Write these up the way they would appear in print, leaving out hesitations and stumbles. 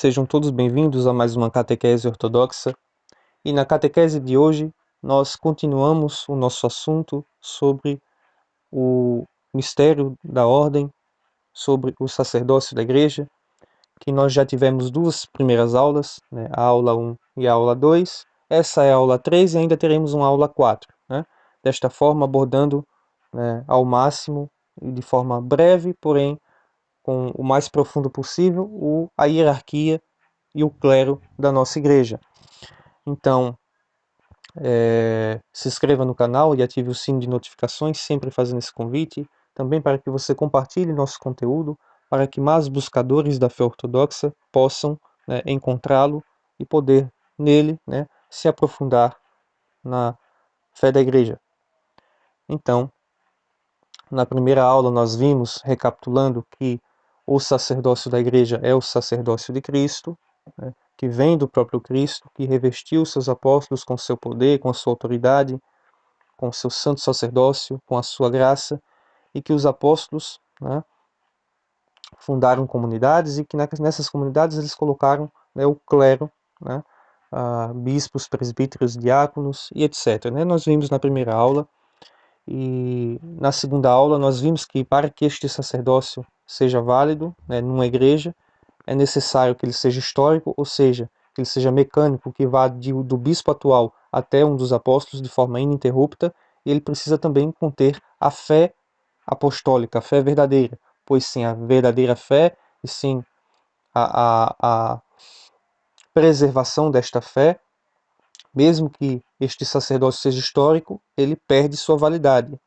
Sejam todos bem-vindos a mais uma catequese ortodoxa. E na catequese de hoje, nós continuamos o nosso assunto sobre o mistério da ordem, sobre o sacerdócio da igreja, que nós já tivemos duas primeiras aulas, né, a aula 1 e a aula 2. Essa é a aula 3 e ainda teremos uma aula 4. Né? Desta forma, abordando ao máximo e de forma breve, porém com o mais profundo possível, a hierarquia e o clero da nossa igreja. Então, se inscreva no canal e ative o sino de notificações, sempre fazendo esse convite, também para que você compartilhe nosso conteúdo, para que mais buscadores da fé ortodoxa possam encontrá-lo e poder nele se aprofundar na fé da igreja. Então, na primeira aula nós vimos, recapitulando, que o sacerdócio da igreja é o sacerdócio de Cristo, que vem do próprio Cristo, que revestiu seus apóstolos com seu poder, com a sua autoridade, com seu santo sacerdócio, com a sua graça, e que os apóstolos fundaram comunidades e que nessas comunidades eles colocaram o clero, bispos, presbíteros, diáconos e etc. Nós vimos na primeira aula, e na segunda aula nós vimos que para que este sacerdócio seja válido numa igreja, é necessário que ele seja histórico, ou seja, que ele seja mecânico, que vá do bispo atual até um dos apóstolos de forma ininterrupta, e ele precisa também conter a fé apostólica, a fé verdadeira, pois sem a verdadeira fé e sem a preservação desta fé, mesmo que este sacerdócio seja histórico, ele perde sua validade,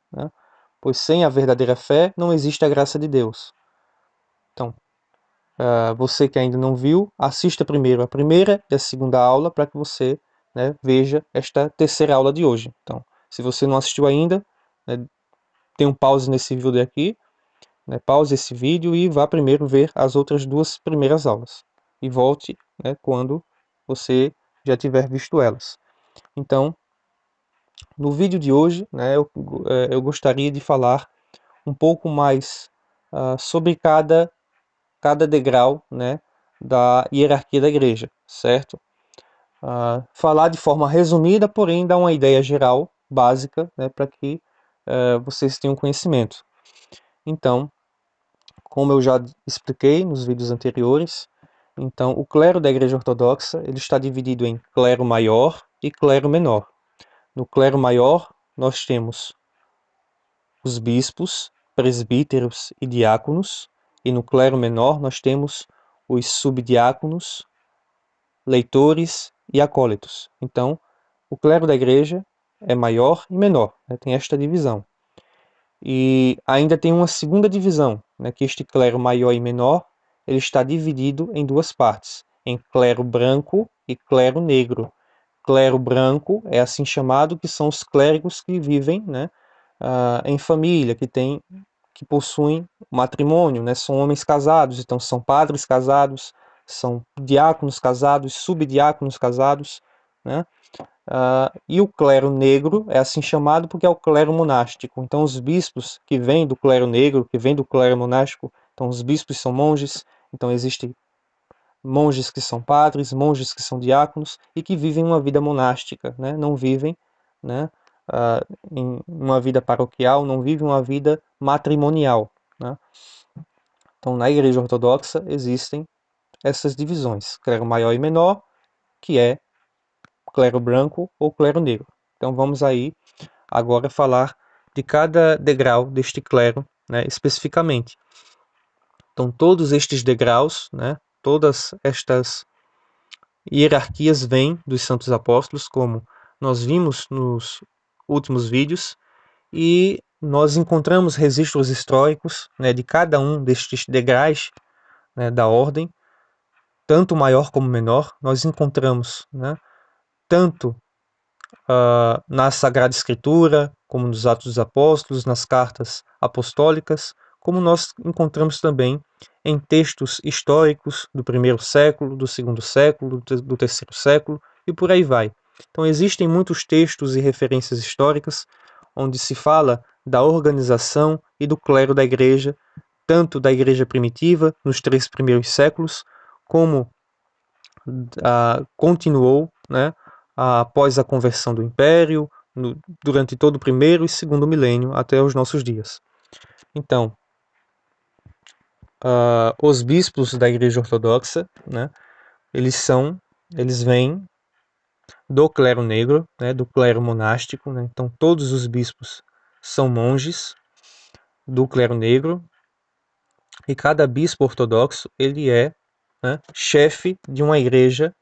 pois sem a verdadeira fé não existe a graça de Deus. Então, você que ainda não viu, assista primeiro a primeira e a segunda aula para que você veja esta terceira aula de hoje. Então, se você não assistiu ainda, tem um pause nesse vídeo aqui, pause esse vídeo e vá primeiro ver as outras duas primeiras aulas. E volte quando você já tiver visto elas. Então, no vídeo de hoje, eu gostaria de falar um pouco mais sobre cada degrau da hierarquia da igreja, certo? Falar de forma resumida, porém dar uma ideia geral, básica, para que vocês tenham conhecimento. Então, como eu já expliquei nos vídeos anteriores, então o clero da igreja ortodoxa ele está dividido em clero maior e clero menor. No clero maior, nós temos os bispos, presbíteros e diáconos, e no clero menor nós temos os subdiáconos, leitores e acólitos. Então, o clero da igreja é maior e menor, tem esta divisão. E ainda tem uma segunda divisão, que este clero maior e menor ele está dividido em duas partes, em clero branco e clero negro. Clero branco é assim chamado, que são os clérigos que vivem em família, que possuem matrimônio, são homens casados, então são padres casados, são diáconos casados, subdiáconos casados, e o clero negro é assim chamado porque é o clero monástico. Então os bispos que vêm do clero negro, que vêm do clero monástico, então os bispos são monges, então existem monges que são padres, monges que são diáconos e que vivem uma vida monástica, não vivem em uma vida paroquial, não vivem uma vida matrimonial. Então na igreja ortodoxa existem essas divisões, clero maior e menor, que é clero branco ou clero negro. Então vamos aí agora falar de cada degrau deste clero especificamente. Então todos estes degraus, todas estas hierarquias vêm dos santos apóstolos, como nós vimos nos últimos vídeos, e nós encontramos registros históricos de cada um destes degraus da ordem, tanto maior como menor. Nós encontramos tanto na Sagrada Escritura, como nos Atos dos Apóstolos, nas cartas apostólicas, como nós encontramos também em textos históricos do primeiro século, do segundo século, do terceiro século, e por aí vai. Então existem muitos textos e referências históricas onde se fala da organização e do clero da igreja, tanto da igreja primitiva, nos 3 primeiros séculos, como continuou, né, após a conversão do Império, durante todo o primeiro e segundo milênio até os nossos dias. Então, os bispos da Igreja Ortodoxa, né, eles vêm do clero negro, né, do clero monástico, né, então todos os bispos são monges do clero negro, e cada bispo ortodoxo ele é, né, chefe de uma igreja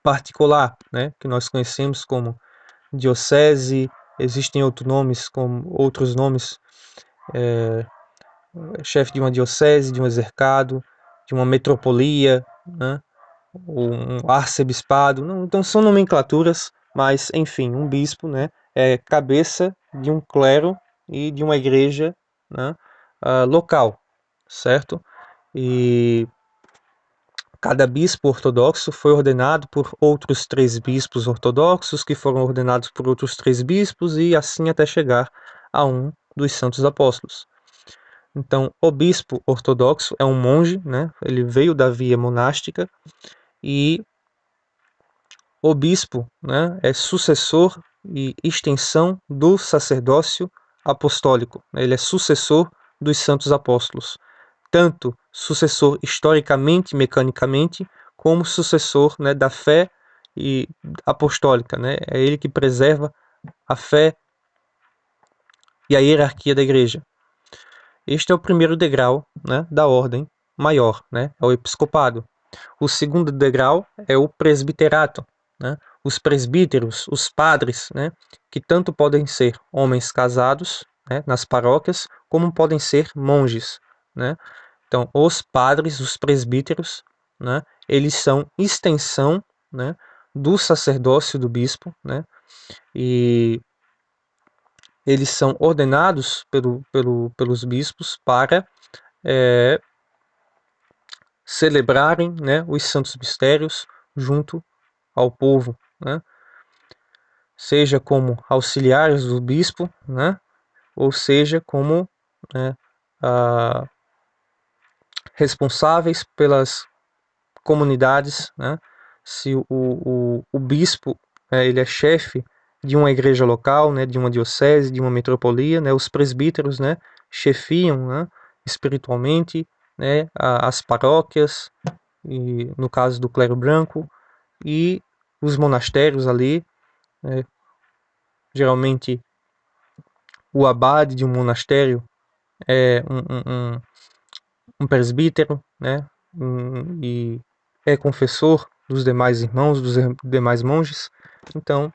particular, né, que nós conhecemos como diocese. Existem outros nomes, chefe de uma diocese, de um exercado, de uma metropolia, né, um arcebispado. Não, então são nomenclaturas, mas enfim, um bispo, né, é cabeça de um clero e de uma igreja, né, local, certo? E cada bispo ortodoxo foi ordenado por outros 3 bispos ortodoxos, que foram ordenados por outros 3 bispos, e assim até chegar a um dos santos apóstolos. Então, o bispo ortodoxo é um monge, né? Ele veio da via monástica, e o bispo, né, é sucessor e extensão do sacerdócio apostólico. Ele é sucessor dos santos apóstolos, tanto sucessor historicamente, mecanicamente, como sucessor, né, da fé e apostólica, né? É ele que preserva a fé e a hierarquia da igreja. Este é o primeiro degrau, né, da ordem maior, né? É o episcopado. O segundo degrau é o presbiterato, né? Os presbíteros, os padres, né, que tanto podem ser homens casados, né, nas paróquias, como podem ser monges, né? Então, os padres, os presbíteros, né, eles são extensão, né, do sacerdócio do bispo, né, e eles são ordenados pelos bispos para celebrarem, né, os santos mistérios junto ao povo, né, seja como auxiliares do bispo, né, ou seja como, né, responsáveis pelas comunidades, né? Se o bispo, ele é chefe de uma igreja local, né, de uma diocese, de uma metropolia, né, os presbíteros, né, chefiam, né, espiritualmente, né, as paróquias, e no caso do clero branco, e os monastérios ali, né, geralmente o abade de um monastério é um presbítero, né, e é confessor dos demais irmãos, dos demais monges. Então,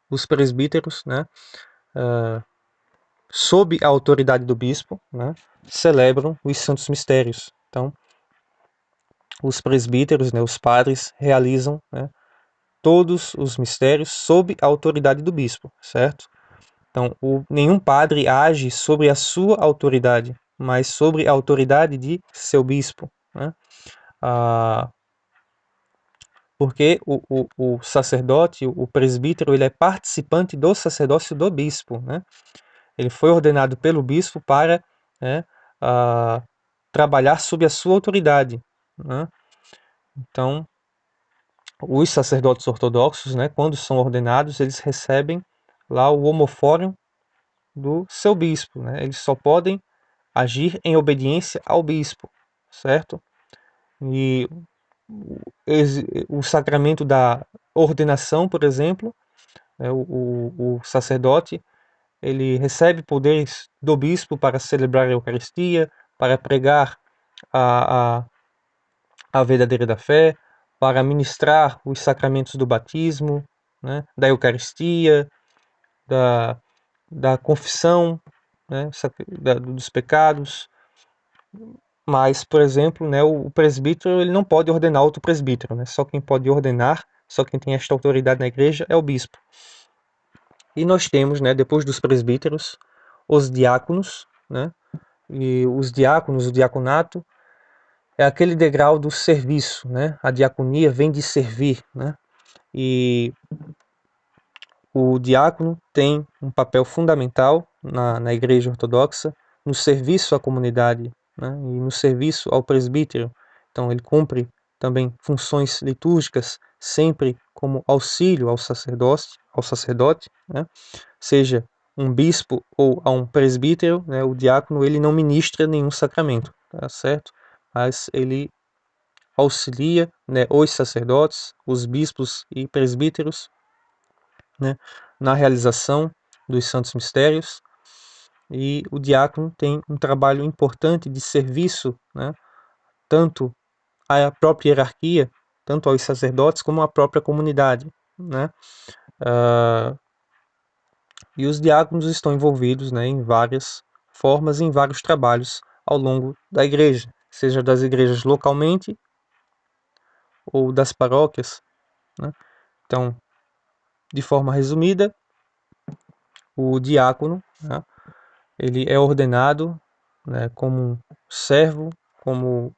os presbíteros, né, sob a autoridade do bispo, né, celebram os santos mistérios. Então, os presbíteros, né, os padres, realizam, né, todos os mistérios sob a autoridade do bispo, certo? Então, nenhum padre age sobre a sua autoridade, mas sobre a autoridade de seu bispo, né? Porque o sacerdote, o presbítero, ele é participante do sacerdócio do bispo, né? Ele foi ordenado pelo bispo para, né, trabalhar sob a sua autoridade, né? Então, os sacerdotes ortodoxos, né, quando são ordenados, eles recebem lá o homofórium do seu bispo, né? Eles só podem agir em obediência ao bispo, certo? E o sacramento da ordenação, por exemplo, o sacerdote, ele recebe poderes do bispo para celebrar a Eucaristia, para pregar a, a, a verdadeira da fé, para ministrar os sacramentos do batismo, né, da Eucaristia, da, da confissão, né, dos pecados. Mas, por exemplo, né, o presbítero ele não pode ordenar outro presbítero, né? Só quem pode ordenar, só quem tem esta autoridade na igreja é o bispo. E nós temos, né, depois dos presbíteros, os diáconos, né? E os diáconos, o diaconato, é aquele degrau do serviço, né? A diaconia vem de servir, né? E o diácono tem um papel fundamental na igreja ortodoxa, no serviço à comunidade, né? E no serviço ao presbítero. Então ele cumpre também funções litúrgicas, sempre como auxílio ao sacerdote, né? Seja um bispo ou a um presbítero, né? O diácono ele não ministra nenhum sacramento, tá certo? Mas ele auxilia, né, os sacerdotes, os bispos e presbíteros, né, na realização dos santos mistérios, e o diácono tem um trabalho importante de serviço, né, tanto à própria hierarquia, tanto aos sacerdotes como à própria comunidade, né? E os diáconos estão envolvidos, né, em várias formas, em vários trabalhos ao longo da igreja, seja das igrejas localmente ou das paróquias, né? Então, de forma resumida, o diácono, né, ele é ordenado, né, como servo, como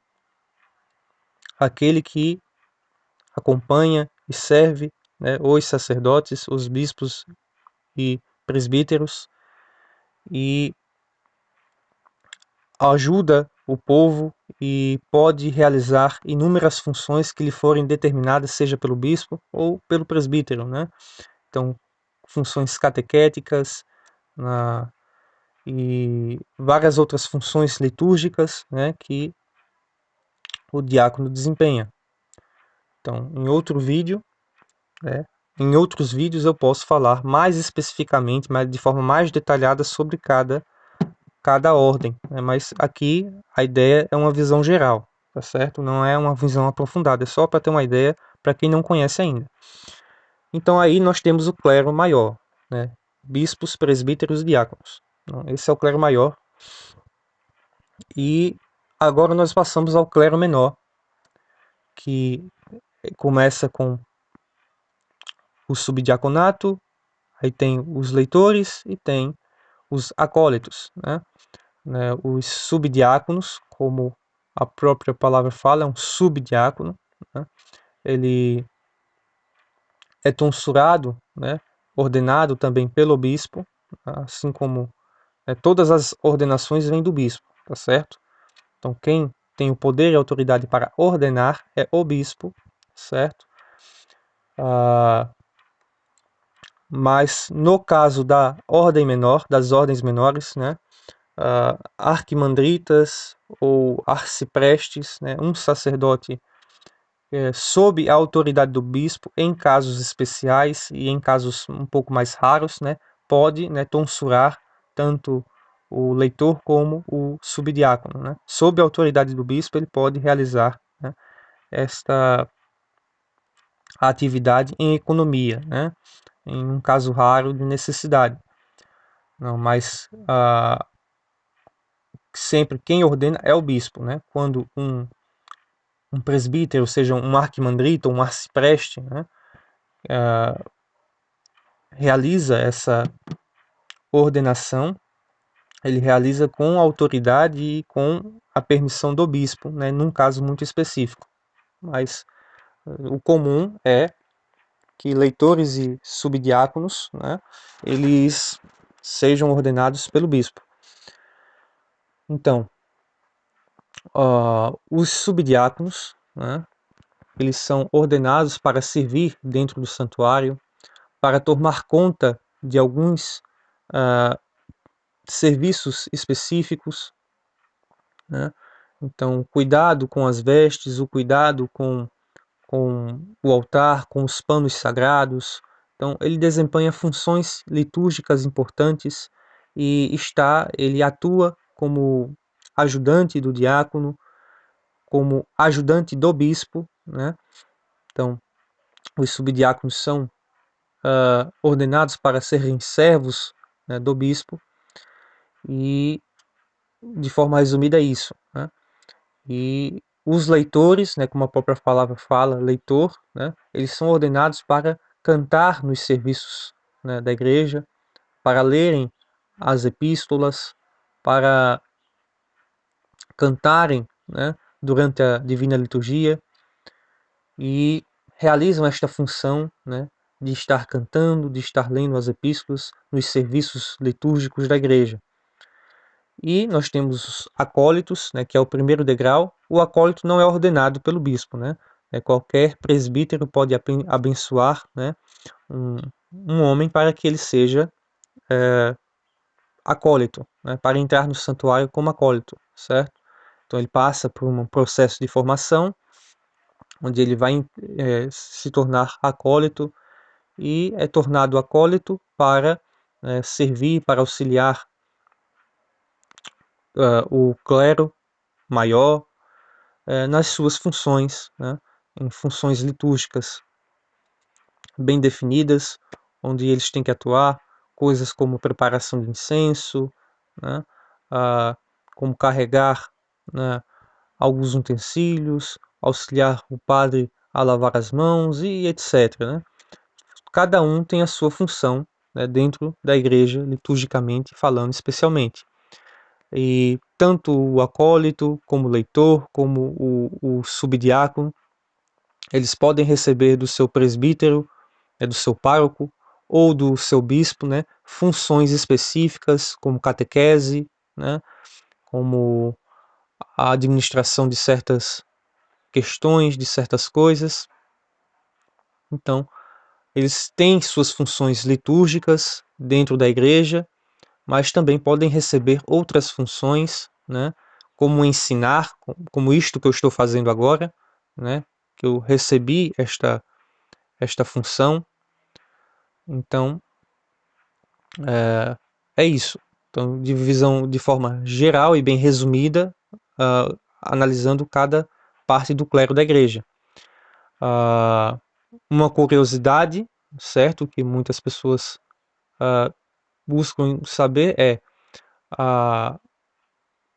aquele que acompanha e serve, né, os sacerdotes, os bispos e presbíteros, e ajuda o povo e pode realizar inúmeras funções que lhe forem determinadas, seja pelo bispo ou pelo presbítero, né? Então, funções catequéticas, e várias outras funções litúrgicas, né, que o diácono desempenha. Então, né, em outros vídeos eu posso falar mais especificamente, mas de forma mais detalhada sobre cada ordem, né? Mas aqui a ideia é uma visão geral, tá certo? Não é uma visão aprofundada, é só para ter uma ideia para quem não conhece ainda. Então aí nós temos o clero maior, né? Bispos, presbíteros e diáconos. Então, esse é o clero maior. E agora nós passamos ao clero menor, que começa com o subdiaconato, aí tem os leitores e tem os acólitos, né? Os subdiáconos, como a própria palavra fala, é um subdiácono, né? Ele é tonsurado, né? Ordenado também pelo bispo, assim como todas as ordenações vêm do bispo, tá certo? Então quem tem o poder e a autoridade para ordenar é o bispo, certo? Mas no caso da ordem menor, das ordens menores, né, arquimandritas ou arciprestes, né, um sacerdote sob a autoridade do bispo, em casos especiais e em casos um pouco mais raros, né, pode, né, tonsurar tanto o leitor como o subdiácono, né. Sob a autoridade do bispo, ele pode realizar, né, esta atividade em economia, né, em um caso raro de necessidade. Não, mas sempre quem ordena é o bispo, né? Quando um presbítero, ou seja, um arquimandrita, um arcipreste, né, realiza essa ordenação, ele realiza com autoridade e com a permissão do bispo, né, num caso muito específico. Mas o comum é que leitores e subdiáconos, né, eles sejam ordenados pelo bispo. Então, os subdiáconos, né, eles são ordenados para servir dentro do santuário, para tomar conta de alguns serviços específicos, né? Então, cuidado com as vestes, o cuidado com o altar, com os panos sagrados. Então, ele desempenha funções litúrgicas importantes e ele atua como ajudante do diácono, como ajudante do bispo, né? Então, os subdiáconos são ordenados para serem servos, né, do bispo, e de forma resumida é isso, né? E os leitores, né, como a própria palavra fala, leitor, né, eles são ordenados para cantar nos serviços, né, da igreja, para lerem as epístolas, para cantarem, né, durante a divina liturgia, e realizam esta função, né, de estar cantando, de estar lendo as epístolas nos serviços litúrgicos da igreja. E nós temos os acólitos, né, que é o primeiro degrau. O acólito não é ordenado pelo bispo, né, Qualquer presbítero pode abençoar, né, um homem para que ele seja acólito, né, para entrar no santuário como acólito, certo? Então ele passa por um processo de formação, onde ele vai se tornar acólito e é tornado acólito para servir, para auxiliar o clero maior nas suas funções, né, em funções litúrgicas bem definidas, onde eles têm que atuar, coisas como preparação de incenso, né, como carregar, né, alguns utensílios, auxiliar o padre a lavar as mãos e etc. Né? Cada um tem a sua função, né, dentro da igreja, liturgicamente falando especialmente. E tanto o acólito, como o leitor, como o subdiácono, eles podem receber do seu presbítero, do seu pároco, ou do seu bispo, né, funções específicas, como catequese, né, como a administração de certas questões, de certas coisas. Então, eles têm suas funções litúrgicas dentro da igreja, mas também podem receber outras funções, né, como ensinar, como isto que eu estou fazendo agora, né, que eu recebi esta função. Então, é isso. Então, divisão de forma geral e bem resumida, analisando cada parte do clero da igreja. Uma curiosidade, certo, que muitas pessoas buscam saber é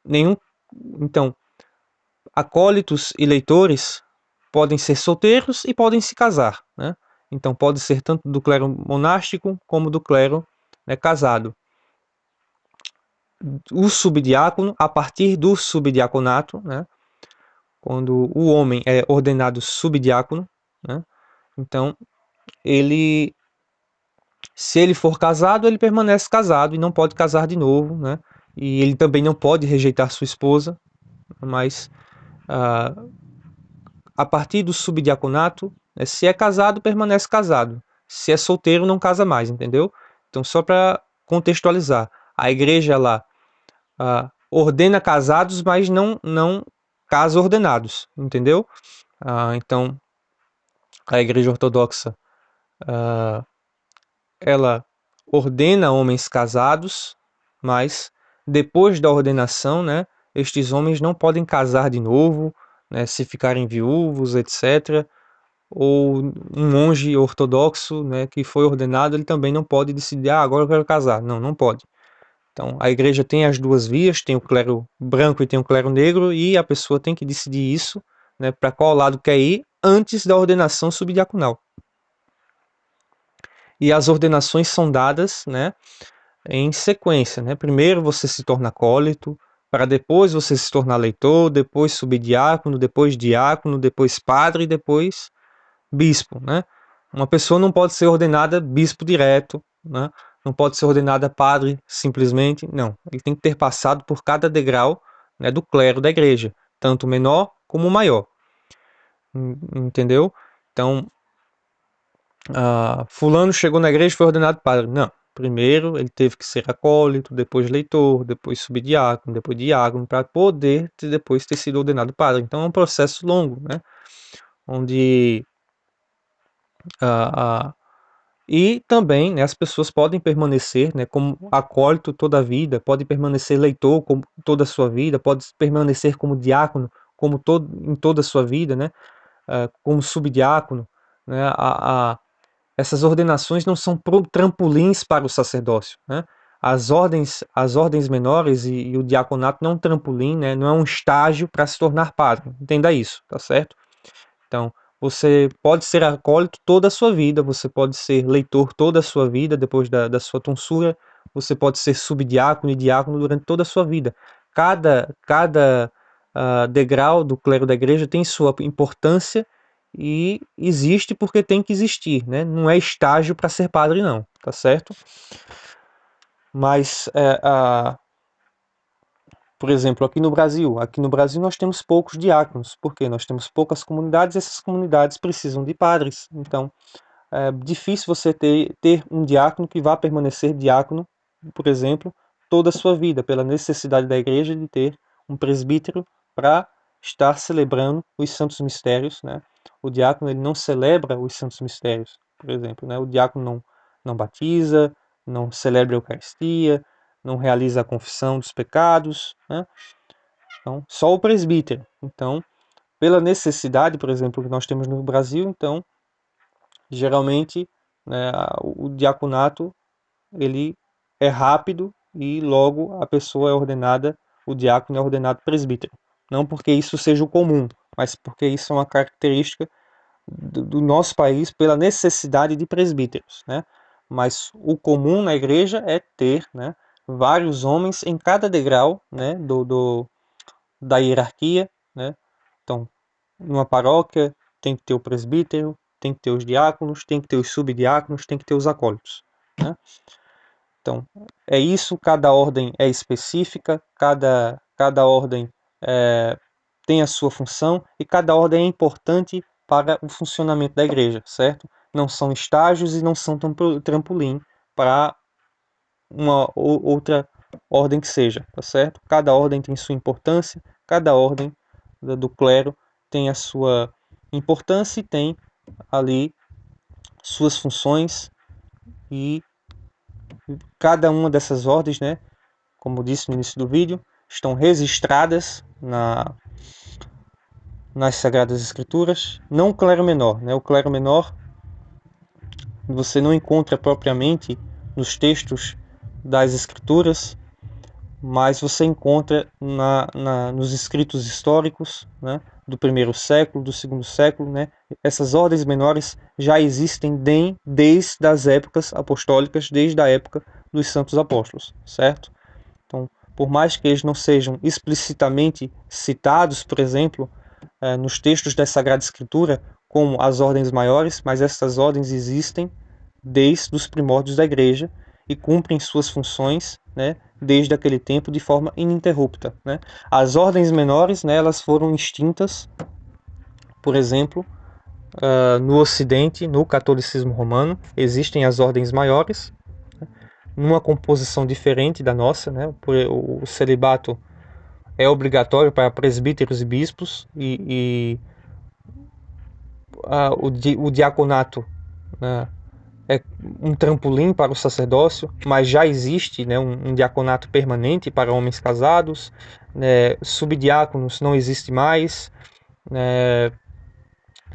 nenhum. Então, acólitos e leitores podem ser solteiros e podem se casar, né? Então, pode ser tanto do clero monástico como do clero, né, casado. O subdiácono, a partir do subdiaconato, né, quando o homem é ordenado subdiácono, né, então ele, se ele for casado, ele permanece casado e não pode casar de novo, né, e ele também não pode rejeitar sua esposa, mas a partir do subdiaconato, né, se é casado, permanece casado. Se é solteiro, não casa mais, entendeu? Então, só para contextualizar, a igreja lá ordena casados, mas não casa ordenados, entendeu? Então, a igreja ortodoxa, ela ordena homens casados, mas depois da ordenação, né, estes homens não podem casar de novo, né, se ficarem viúvos, etc. Ou um monge ortodoxo, né, que foi ordenado, ele também não pode decidir, agora eu quero casar. Não, não pode. Então, a igreja tem as duas vias, tem o clero branco e tem o clero negro, e a pessoa tem que decidir isso, né, para qual lado quer ir, antes da ordenação subdiaconal. E as ordenações são dadas, né, em sequência, né? Primeiro você se torna acólito, para depois você se tornar leitor, depois subdiácono, depois diácono, depois padre e depois bispo, né? Uma pessoa não pode ser ordenada bispo direto, né? Não pode ser ordenada padre simplesmente, não. Ele tem que ter passado por cada degrau, né, do clero da igreja, tanto o menor como o maior. Entendeu? Então, fulano chegou na igreja e foi ordenado padre. Não. Primeiro ele teve que ser acólito, depois leitor, depois subdiácono, depois diácono, para poder depois ter sido ordenado padre. Então é um processo longo, né? Onde e também, né, as pessoas podem permanecer, né, como acólito toda a vida, pode permanecer leitor como toda a sua vida, pode permanecer como diácono como em toda a sua vida, né, como subdiácono, né, essas ordenações não são trampolins para o sacerdócio, né? As ordens menores e o diaconato não é um trampolim, né? Não é um estágio para se tornar padre. Entenda isso, tá certo? Então, você pode ser acólito toda a sua vida, você pode ser leitor toda a sua vida depois da sua tonsura, você pode ser subdiácono e diácono durante toda a sua vida. Cada degrau do clero da igreja tem sua importância e existe porque tem que existir, né? Não é estágio para ser padre, não, tá certo? Mas Por exemplo, aqui no Brasil nós temos poucos diáconos, porque nós temos poucas comunidades e essas comunidades precisam de padres. Então, é difícil você ter um diácono que vá permanecer diácono, por exemplo, toda a sua vida, pela necessidade da igreja de ter um presbítero para estar celebrando os santos mistérios, né? O diácono ele não celebra os santos mistérios, por exemplo, né? O diácono não batiza, não celebra a Eucaristia, não realiza a confissão dos pecados, né? Então, só o presbítero. Então, pela necessidade, por exemplo, que nós temos no Brasil, então, geralmente, né, o diaconato ele é rápido e logo a pessoa é ordenada, o diácono é ordenado presbítero. Não porque isso seja o comum, mas porque isso é uma característica do nosso país pela necessidade de presbíteros, né? Mas o comum na igreja é ter, né, vários homens em cada degrau, né, da hierarquia, né? Então, numa paróquia tem que ter o presbítero, tem que ter os diáconos, tem que ter os subdiáconos, tem que ter os acólitos, né? Então, é isso, cada ordem é específica, cada ordem tem a sua função e cada ordem é importante para o funcionamento da igreja, certo? Não são estágios e não são trampolim para uma ou outra ordem que seja, tá certo? Cada ordem tem sua importância, cada ordem do clero tem a sua importância e tem ali suas funções e cada uma dessas ordens, né, como disse no início do vídeo, estão registradas nas Sagradas Escrituras. Não o clero menor, né? O clero menor você não encontra propriamente nos textos das Escrituras, mas você encontra nos escritos históricos, né, do primeiro século, do segundo século, né? Essas ordens menores já existem desde as épocas apostólicas, desde a época dos santos apóstolos, certo? Então, por mais que eles não sejam explicitamente citados, por exemplo, nos textos da Sagrada Escritura, como as ordens maiores, mas essas ordens existem desde os primórdios da Igreja e cumprem suas funções, né, desde aquele tempo de forma ininterrupta, né? As ordens menores, né, elas foram extintas, por exemplo, no Ocidente, no catolicismo romano, existem as ordens maiores, numa composição diferente da nossa, né? O celibato é obrigatório para presbíteros e bispos o diaconato, né, é um trampolim para o sacerdócio, mas já existe, né, um diaconato permanente para homens casados, né, subdiáconos não existe mais, né,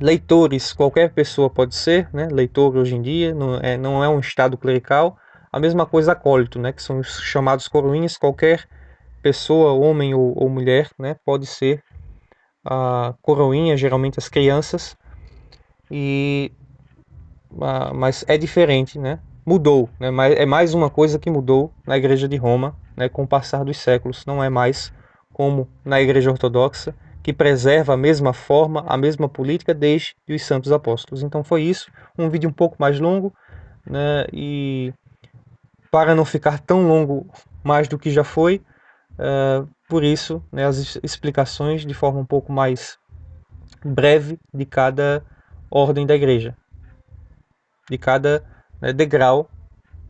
leitores, qualquer pessoa pode ser, né, leitor hoje em dia, não é um estado clerical. A mesma coisa acólito, né, que são os chamados coroinhas, qualquer pessoa, homem ou mulher, né, pode ser a coroinha, geralmente as crianças, mas é diferente, né? Mudou, né? Mas é mais uma coisa que mudou na Igreja de Roma, né, com o passar dos séculos. Não é mais como na Igreja Ortodoxa, que preserva a mesma forma, a mesma política desde os santos apóstolos. Então foi isso, um vídeo um pouco mais longo, né? E para não ficar tão longo mais do que já foi, por isso, né, as explicações de forma um pouco mais breve de cada ordem da igreja, de cada, né, degrau,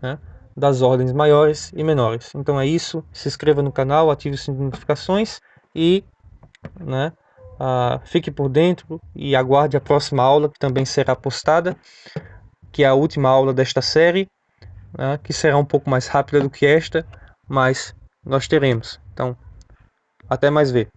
né, das ordens maiores e menores. Então é isso, se inscreva no canal, ative o sininho de notificações e, né, fique por dentro e aguarde a próxima aula, que também será postada, que é a última aula desta série, né, que será um pouco mais rápida do que esta, mas nós teremos. Então, até mais ver.